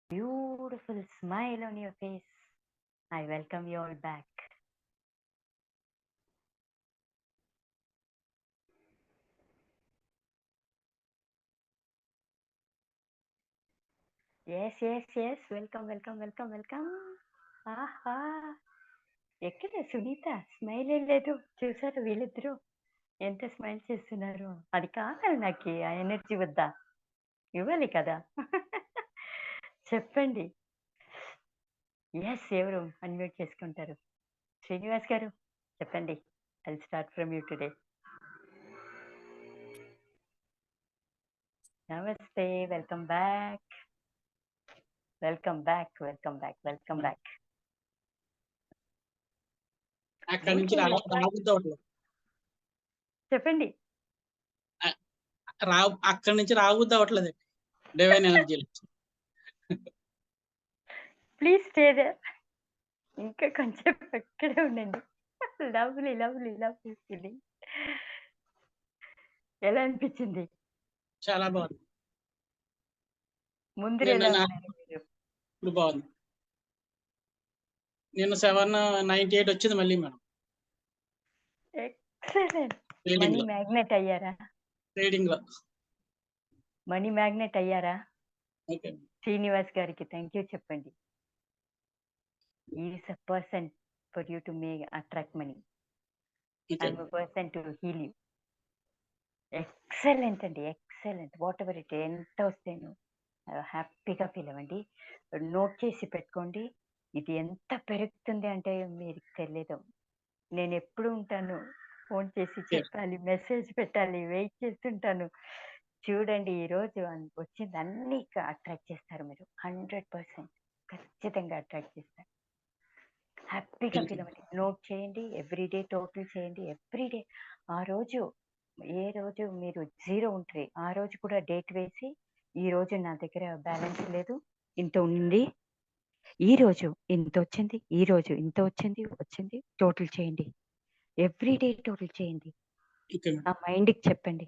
beautiful smile on your face. I welcome you all back. Yes. Welcome. ఆహా, ఎక్కడ Sunitha smile లేదు చూసారు వీళ్ళిద్దరూ ఎంత స్మైల్ చేస్తున్నారు. అది కావాలి నాకు, ఆ ఎనర్జీ వద్దా, ఇవ్వాలి కదా. చెప్పండి. ఎస్, ఎవరు అన్మ్యూట్ చేసుకుంటారు? శ్రీనివాస్ గారు చెప్పండి. I start from you today. నమస్తే, వెల్కమ్ బ్యాక్. అక్కడి నుంచి రావద్దు. చెప్పండి. అక్కడి నుంచి రావద్దు అవట్లేదు divine energy. Please stay there. ఇంకా కొంచెం అక్కడే ఉండండి. Lovely feeling. ఎలా అనిపించింది? చాలా బాగుంది. ముందు ఎలా ఉన్నారు మీరు? ఇప్పుడు బాగుంది. నిన్న 798 వచ్చింది మళ్ళీ మేడం. ఎక్సలెంట్. మనీ మ్యాగ్నెట్ అయ్యారా? ట్రేడింగ్ లో మనీ మ్యాగ్నెట్ అయ్యారా? ఓకే. శ్రీనివాస్ గారికి థ్యాంక్ యూ చెప్పండి. Is a person for you to make attract money. I'm a person to heal you. Excellent అండి, ఎక్సలెంట్. వాట్ ఎవర్ ఇట్ ఎంత వస్తేను హ్యాపీగా ఫీల్ అవ్వండి. నోట్ చేసి పెట్టుకోండి. ఇది ఎంత పెరుగుతుంది అంటే మీకు తెలియదు. నేను ఎప్పుడు ఉంటాను, ఫోన్ చేసి చెప్పాలి, మెసేజ్ పెట్టాలి, వెయిట్ చేస్తుంటాను. చూడండి, ఈరోజు వచ్చింది అన్నీ అట్రాక్ట్ చేస్తారు మీరు. 100% ఖచ్చితంగా అట్రాక్ట్ చేస్తారు. హ్యాపీగా ఫీల్ అవ్వండి. నోట్ చేయండి, ఎవ్రీడే టోటల్ చేయండి. ఎవ్రీడే ఆ రోజు ఏ రోజు మీరు 0 ఉంటుంది ఆ రోజు కూడా డేట్ వేసి, ఈ రోజు నా దగ్గర బ్యాలెన్స్ లేదు, ఇంత ఉంది, ఈ రోజు ఇంత వచ్చింది, ఈ రోజు ఇంత వచ్చింది టోటల్ చేయండి. ఎవ్రీడే టోటల్ చేయండి. ఆ మైండ్కి చెప్పండి,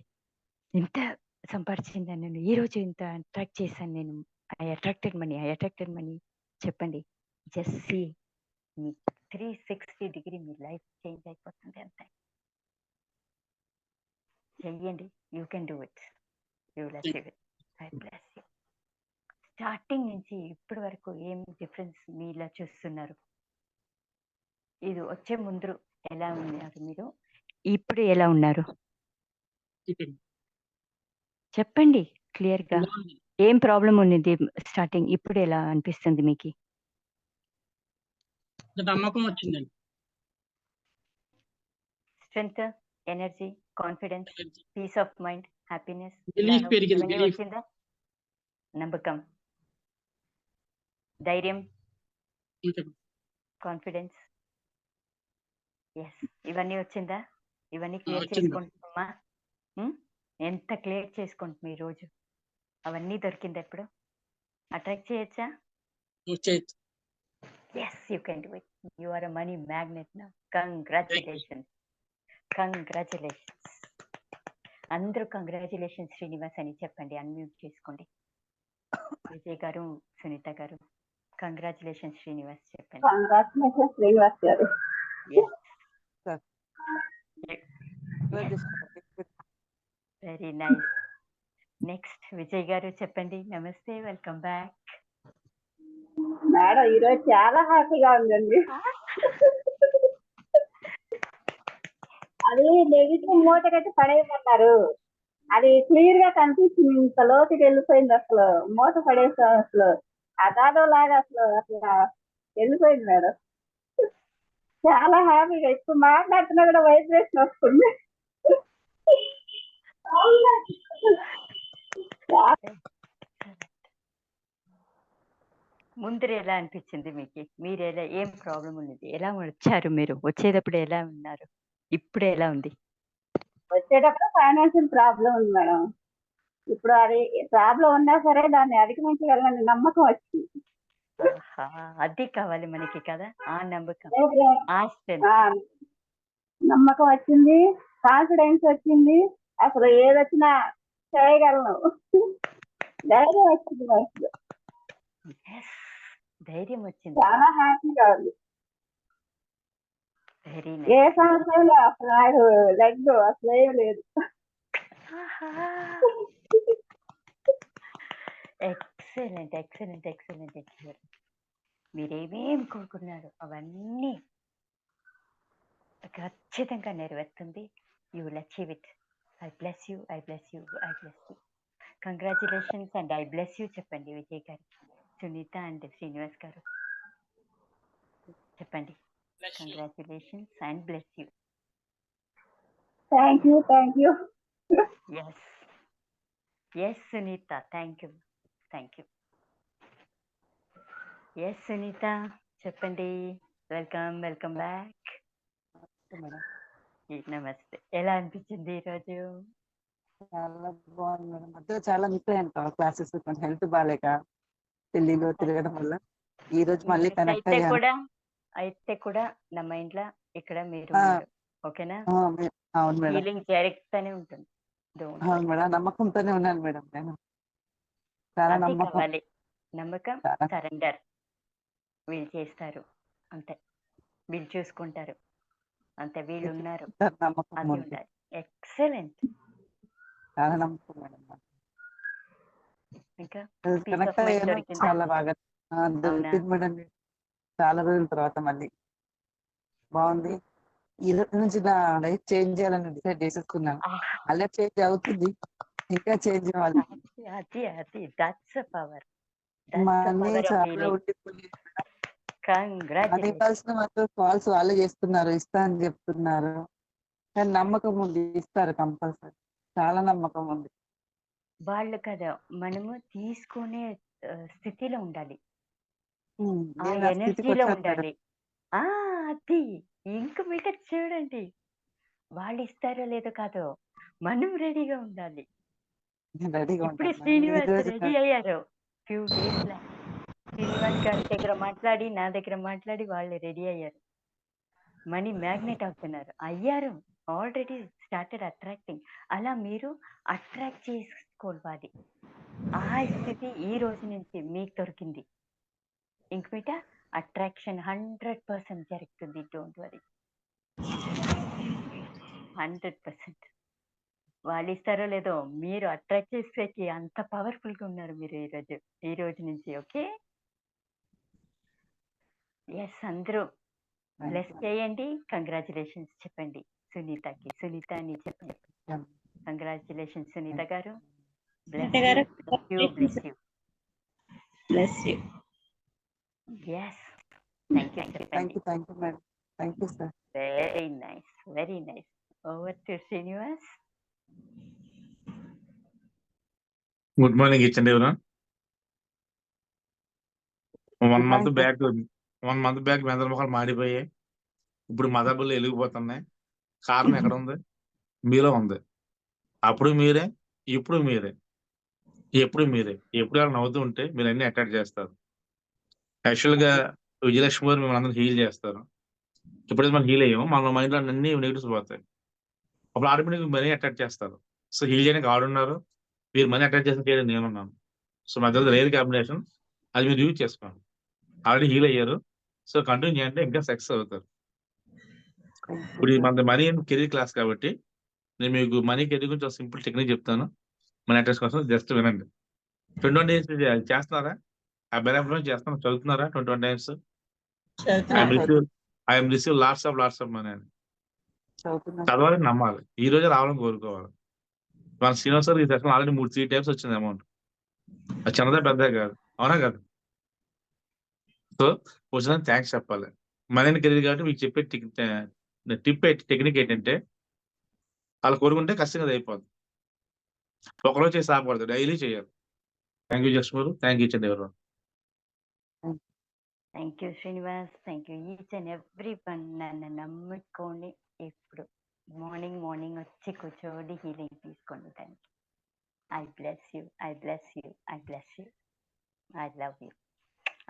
ఇంత సంపాదించిందని నేను, ఈ రోజు ఇంత అట్రాక్ట్ చేశాను నేను, ఐ అట్రాక్టెడ్ మనీ చెప్పండి. జస్ట్ సీ, మీ 360 డిగ్రీ మీ లైఫ్ చేంజ్ అయిపోతుంది. అంతే చెయ్యండి. You can do it. You will achieve it. I bless you. Starting నుంచి ఇప్పటి వరకు ఏం డిఫరెన్స్ మీలా చూస్తున్నారు? ఇది వచ్చే ముందు ఎలా ఉన్నారు మీరు, ఇప్పుడు ఎలా ఉన్నారు చెప్పండి క్లియర్గా. ఏం ప్రాబ్లం ఉన్నది స్టార్టింగ్, ఇప్పుడు ఎలా అనిపిస్తుంది మీకు? నమ్మకం వచ్చిందండి. Strength, energy, confidence, peace of mind, happiness వచ్చిందా? నమ్మకం, ధైర్యం, కాన్ఫిడెన్స్, ఎస్, ఇవన్నీ వచ్చిందా? ఇవన్నీ క్లియర్ చేసుకుంటున్నామా? ఎంత క్లియర్ చేసుకుంటున్నాం ఈ రోజు? అవన్నీ దొరికిందా? ఇప్పుడు అట్రాక్ట్ చేయొచ్చా? Yes, you can do it. You are a money magnet now. Congratulations. అందరూ కంగ్రాచులేషన్స్ శ్రీనివాస్ అని చెప్పండి. అన్మ్యూట్ చేసుకోండి. విజయ్ గారు, సునీత గారు, కంగ్రాచులేషన్స్ శ్రీనివాస్ చెప్పండి. కంగ్రాచులేషన్స్ శ్రీనివాస్ గారు. Very nice. నెక్స్ట్ విజయ్ గారు చెప్పండి. నమస్తే, వెల్కమ్ బ్యాక్. మేడం ఈరోజు చాలా హ్యాపీగా ఉందండి. అది నెగిటివ్ మూటకైతే పడేయమన్నారు, అది క్లియర్ గా కనిపిస్తుంది. ఇంత లోతుకి వెళ్ళిపోయింది, అసలు మూట పడేసాం, అసలు అగాధం లాగా అసలు వెళ్ళిపోయింది మేడం. చాలా హ్యాపీగా ఇప్పుడు మాట్లాడుతున్నా కూడా వైబ్రేషన్ వస్తుంది. ముందు ఎలా అనిపించింది మీకు? మీరు ఎలా, ఏం ప్రాబ్లం ఉన్నది, ఎలా వచ్చారు మీరు? వచ్చేటప్పుడు ఎలా ఉన్నారు, ఇప్పుడు ఎలా ఉంది? వచ్చేటప్పుడు ఫైనాన్షియల్ ప్రాబ్లం ఉంది మేడం. ఇప్పుడు అది ప్రాబ్లం ఉన్నా సరే దాన్ని అధిగమించగలని నమ్మకం వచ్చింది. అది కావాలి మనకి కదా, ఆ నమ్మకం, నమ్మకం వచ్చింది, కాన్ఫిడెన్స్ వచ్చింది, అసలు ఏదొచ్చినా చేయగలను ధైర్యం వచ్చింది. ఎస్ ధైర్యం వచ్చింది. చాలా హ్యాపీగా ఉంది. Very a nice. సమస్యలు అసలు నాకు లెగ్ అసలు ఏం లేదు. Excellent excellent excellent excellent. మీరేమేం కోరుకున్నారు అవన్నీ ఖచ్చితంగా నెరవేరుతుంది. You will achieve it. I bless you, I bless you, I bless you. Congratulations and I bless you చెప్పండి విజయ్ గారు, సునీత అండ్ శ్రీనివాస్ గారు చెప్పండి. Congratulations and bless you. Thank you, thank you. Yes yes Sunitha, thank you, thank you. Yes Sunitha చెప్పండి. Welcome welcome back. Madam నమస్తే. ఎలా అనిపించింది ఈరోజు? చాలా బాగుంది madam. మధ్యలో చాలా మిస్ అయ్యాను క్లాసెస్, కొంచెం హెల్త్ బాగాలేక ఢిల్లీలో తిరగడం వల్ల. ఈ రోజు మళ్ళీ కనెక్ట్ అయితే అయ్యాను. కూడా నా మైండ్ లో ఇక్కడ మీరు ఆ, ఉన్నారు. ఓకేనా? అవును మేడం, ఫీలింగ్ జరుగుతూనే ఉంటుంది. Don't అవును worry. మేడం, నమ్మకంతోనే ఉన్నాను మేడం. నేను చాలా అది నమ్మకం, కావాలి. నమ్మకం, చాలా సరెండర్. వీళ్ళు చేస్తారు అంతే, వీళ్ళు చూసుకుంటారు అంతే, వీళ్ళు ఉన్నారు నమ్మకం అది ఉంది, ఉండాలి. ఎక్సలెంట్. చాలా నమ్మకం మేడం. ఇంకా పీస్ కనెక్ట్ ఆఫ్ మైండ్ అయ్యాను దొరికిందా? చాలా బాగా. దొరికింది మేడం, చాలా రోజుల తర్వాత మళ్ళీ బాగుంది. ఈ రోజు నుంచి నా లైఫ్ చేంజ్ చేయాలని డిసైడ్ చేసేసుకున్నాను. అలా చేంజ్ అవుతుంది, ఇంకా చేంజ్ అవ్వాలి. అది అది దట్స్ పవర్, మా దట్స్ అన్ని పవర్ ఆఫ్ చాలా హీలింగ్. ఉండిపోయి అది కంగ్రాచులేషన్. ఇవ్వాల్సిన వాళ్ళు కాల్స్ వాళ్ళే చేస్తున్నారు, ఇస్తా అని చెప్తున్నారు. కానీ నమ్మకం ఉంది, ఇస్తారు కంపల్సరీ. చాలా నమ్మకం ఉంది. వాళ్ళు కదా, మనము తీసుకునే స్థితిలో ఉండాలి, ఆ నేను ఆ స్థితికి ఎనర్జీలో వచ్చాను మేడం. ఉండాలి. అది ఇంక మీటర్ చూడండి, వాళ్ళు ఇస్తారో లేదో కాదు, మనం రెడీగా ఉండాలి. నేను రెడీగా ఇప్పుడు ఉంటాను మేడం. ఈ శ్రీనివాస్ రోజు రెడీ అయ్యారు. ఫ్యూ డేస్ లో శ్రీనివాస్ గారి దగ్గర మాట్లాడి, నా దగ్గర మాట్లాడి వాళ్ళు రెడీ అయ్యారు. మనీ మ్యాగ్నెట్ అవుతున్నారు, అయ్యారు. Already started attracting. అలా మీరు అట్రాక్ట్ చేసుకోవాలి. ఆ స్థితి ఈ రోజు నుంచి మీకు దొరికింది. ఇంక మీట అట్రాక్షన్ 100% జరుగుతుంది. Don't worry, 100%. వాళ్ళు ఇస్తారో లేదో, మీరు అట్రాక్ట్ చేసేకి అంత పవర్ఫుల్ గా ఉన్నారు మీరు ఈ రోజు నుంచి. Okay, yes. అందరూ బ్లెస్ చేయండి, కంగ్రాచులేషన్స్ చెప్పండి సునీతకి. సునీత అని చెప్పండి. Congratulations Sunitha garu. Bless you, bless you. Yes, thank you చెప్పండి. Thank you madam. Thank you sir. Very nice, very nice. Over to Srinivas. Good morning each and everyone. 1 month back వెందర మొక్కలు మాడిపోయాయి, ఇప్పుడు మదబుల్లు వెలిగిపోతున్నాయి. కారణం ఎక్కడ ఉంది? మీలో ఉంది. అప్పుడు మీరే, ఇప్పుడు మీరే, ఎప్పుడు మీరే. ఎప్పుడు అలా నవ్వుతూ ఉంటే మీరు అన్ని అటాక్ చేస్తారు. యాక్చువల్గా విజయలక్ష్మి గారు మిమ్మల్ని అందరూ హీల్ చేస్తారు. ఎప్పుడైతే మనం హీల్ అయ్యామో మన మైండ్ లో అన్ని నెగిటివ్స్ పోతాయి. అప్పుడు ఆటోమేటిక్ మనీ అటాక్ చేస్తారు. సో హీల్ చేయడానికి ఆడున్నారు, మీరు మనీ అటాక్ చేసిన చేయడానికి నేనున్నాను. సో మధ్యలో రేర్ కాంబినేషన్, అది మీరు యూజ్ చేసుకోండి. ఆల్రెడీ హీల్ అయ్యారు, సో కంటిన్యూ చేయంటే ఇంకా సక్సెస్ అవుతారు. ఇప్పుడు మన మనీ కెరీర్ క్లాస్ కాబట్టి నేను మీకు మనీ కెరీర్ గురించి ఒక సింపుల్ టెక్నిక్ చెప్తాను. మనీ అటాక్స్ కోసం జస్ట్ వినండి. 21 డేస్ చేస్తున్నారా? ఆ బెనిఫిట్ చేస్తాను, చదువుతున్నారా? 21 times I'm receive lots of money అని చదవాలి, నమ్మాలి, ఈ రోజే రావాలని కోరుకోవాలి. మన శ్రీనివాస్ గారు ఈ సెషన్ ఆల్రెడీ 3 టైమ్స్ వచ్చింది అమౌంట్. అది చిన్నదే పెద్దదే కాదు, అవునా కాదు? సో వచ్చిన థ్యాంక్స్ చెప్పాలి. మనీని కెరీర్ కాబట్టి మీకు చెప్పే టెక్నిక్ ఏంటంటే, వాళ్ళు కోరుకుంటే ఖచ్చితంగా అది అయిపోద్ది. ఒకరోజు చేసి ఆపకూడదు, డైలీ చేయాలి. థ్యాంక్ యూ జస్మూరు, thank you each and everyone. Thank you Srinivas, thank you each and every one. నన్ను నమ్ముకోండి, ఇప్పుడు మార్నింగ్ వచ్చి కూర్చోండి, హీలింగ్ తీసుకోండి. Thank you. I bless you, I bless you, I bless you. I love you,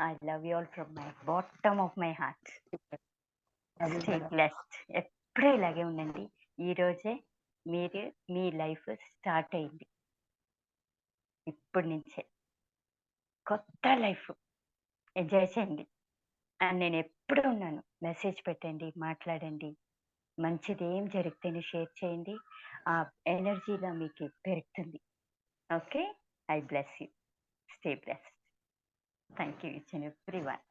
I love you all from my bottom of my heart. Stay blessed. ఎప్పుడూ ఇలాగే ఉండండి. ఈ రోజే మీరు మీ లైఫ్ స్టార్ట్ అయింది, ఇప్పటి నుంచే కొత్త లైఫ్. ఎంజాయ్ చేయండి. అండ్ నేను ఎప్పుడూ ఉన్నాను. మెసేజ్ పెట్టండి, మాట్లాడండి. మంచిది ఏం జరిగితేనే షేర్ చేయండి. ఆ ఎనర్జీగా మీకు పెరుగుతుంది. Okay. I bless you. Stay blessed. Thank you each and everyone.